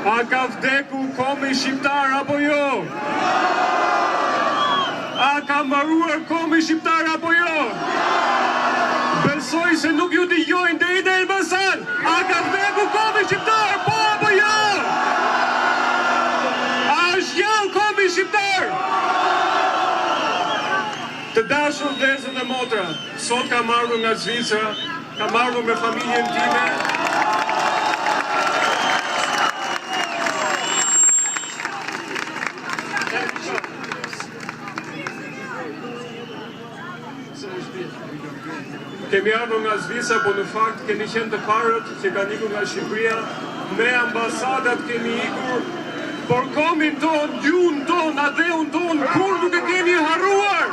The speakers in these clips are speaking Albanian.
A ka vdeku komi shqiptar apo jo? A ka mbaruar komi shqiptar apo jo? Besoj se nuk ju dëgjojnë deri në Elbasan. A ka vdeku komi shqiptar, po apo jo? A është gjallë komi shqiptar? Të dashur vëllezër dhe motra, sot kam ardhur nga Zvicra, kam ardhur me familjen time. Kemi ardhur nga Zvicra, po në fakt kemi qenë të parët që kanë ikur nga Shqipëria, me ambasadat kemi ikur, por komin ton, gjuhën ton, adheun ton, kur nuk e kemi harruar.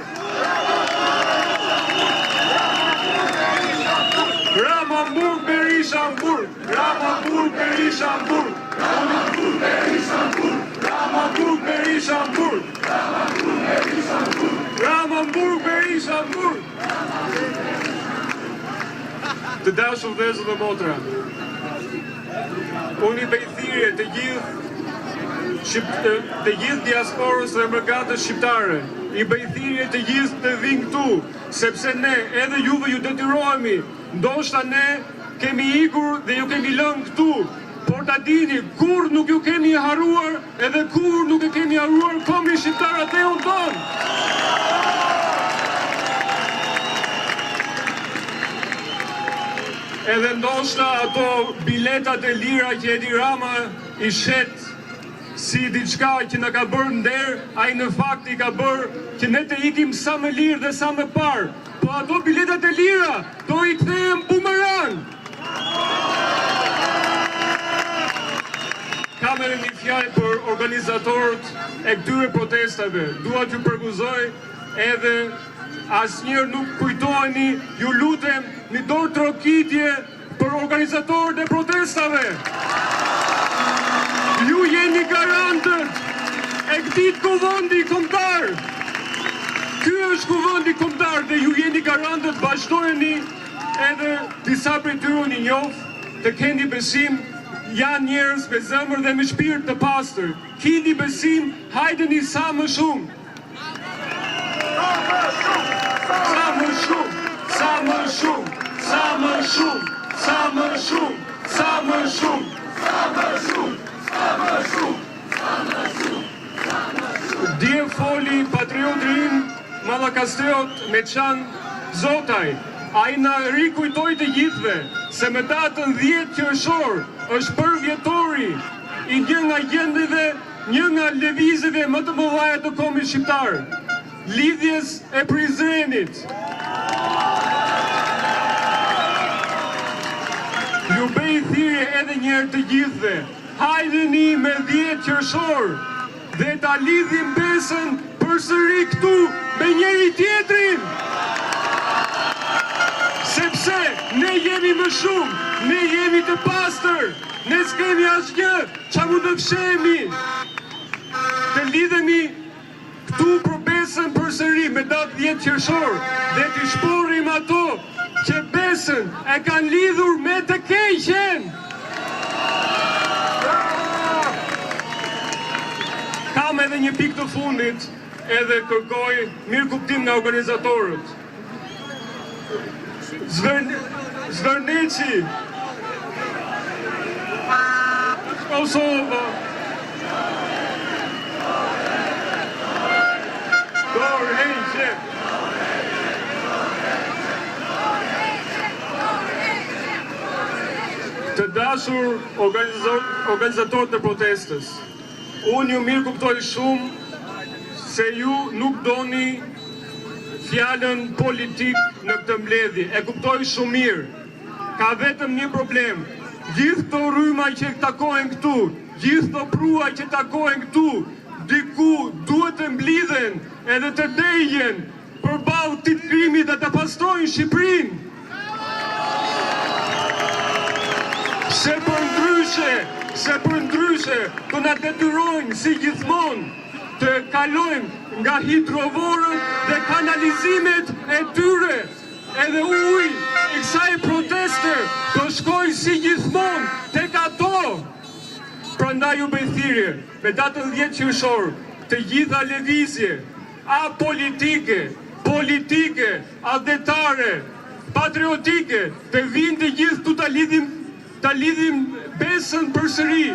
Ramamburg, Berisha, Hamburg, Ramamburg, Berisha, Hamburg, Ramamburg, Berisha, Hamburg, Ramamburg, Berisha, Hamburg, Ramamburg, Berisha, Hamburg. Të dashur vëllezër dhe motra, unë i bëj thirrje të gjithë diasporës dhe emërgatës shqiptare, i bëj thirrje të gjithë të vinë këtu, sepse ne edhe juve ju detyrohemi, ndoshta ne kemi ikur dhe ju kemi lënë këtu, por ta dini, kur nuk ju kemi harruar, edhe kur nuk e kemi harruar komin shqiptar ateun ton. Edhe ndoshta ato biletat e lira që Edi Rama i shet si diçka që na ka bërë nder, ai në fakt i ka bërë që ne të ikim sa më lirë dhe sa më parë. Po ato biletat e lira do i kthehen bumerang. Kam edhe një fjalë për organizatorët e këtyre protestave. Dua t'ju përgëzoj edhe asnjëherë nuk kujtoheni, ju lutem, një dorë trokitje për organizatorët e protestave. Ju jeni garantët e këtij kuvendi kombëtar. Ky është kuvendi kombëtar dhe ju jeni garantët, vazhdojeni, edhe disa prej tyre unë i njoh, të keni besim, janë njerëz me zemër dhe me shpirt të pastër. Keni besim, hajdeni sa më shumë. Sa më shumë, sa më shumë, sa më shumë, sa më shumë, sa më shumë, sa më shumë, sa më shumë, sa më shumë, sa më shumë. Dje foli patriotrin Mallakastreut me Çan Zotaj. Ai na rikujtoi të gjithëve se me datën 10 qershor është bërë vjetori i një nga gjendjeve, një nga lëvizjeve më të mëdha të kombit shqiptar, lidhjes e Prizrenit. Ju bëj thirrje edhe një herë të gjithëve, hajdeni me 10 qershor dhe ta lidhim besën përsëri këtu me njëri tjetrin. Sepse ne jemi më shumë, ne jemi të pastër, ne s'kemi asgjë çfarë mund të fshehemi. Të lidhemi këtu për besën përsëri me datë 10 qershor dhe të shporim ato që besën e kanë lidhur me të keqen. Kam edhe një pikë të fundit, edhe kërkoj mirë kuptim nga organizatorët. Zvërnici, Kosova, Dorheqe. Të dashur organizatorët e protestës, unë ju mirë kuptoj shumë se ju nuk doni fjalën politik në këtë mbledhje. E kuptoj shumë mirë. Ka vetëm një problem. Gjithë këto rryma që takohen këtu, gjithë këto prua që takohen këtu, diku duhet të mblidhen edhe të degjen përballë këtij krimi dhe të pastrojnë Shqipërinë. Se për ndryshe të na detyrojnë si gjithmonë të kalojmë nga hidrovorët dhe kanalizimet e tyre, edhe ujë i kësaj proteste të shkojë si gjithmonë tek ato Prandaj ju bëj thirrje me datën 10 qershor të gjitha lëvizje politike, adetare, patriotike, të vinë të gjithë tu ta lidhim besën përsëri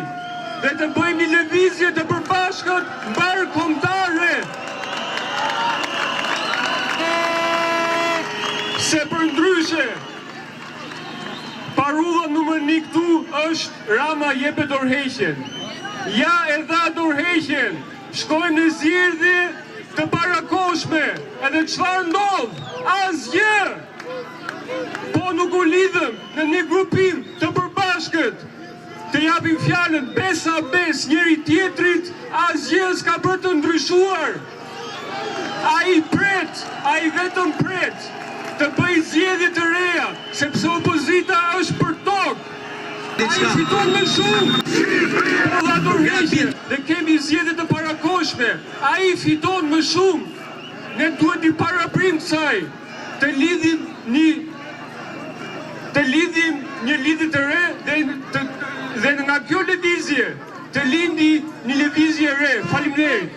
dhe të bëjmë një lëvizje të përbashkët mbarkombëtare. Se për ndryshe, parulla numër 1 këtu është Rama jepet dorëheqjen. Ja e dha dorëheqjen, shkojmë në zgjedhje të parakoshme, edhe çfarë ndodh? Asgjë! Po nuk u lidhëm në një grupim të përbashkët, të japim fjalën besa bes njëri tjetrit, asgjë s'ka për të ndryshuar. Ai vetëm pret të bëj zgjedhje të reja, sepse opozita është për tokë. Ai fiton më shumë. Po dha dorëheqje dhe kemi zgjedhje të parakoshme. Ai fiton më shumë. Ne duhet i paraprim kësaj, të lidhim një lidhje të re dhe nga kjo lëvizje të lindi një lëvizje re. Faleminderit.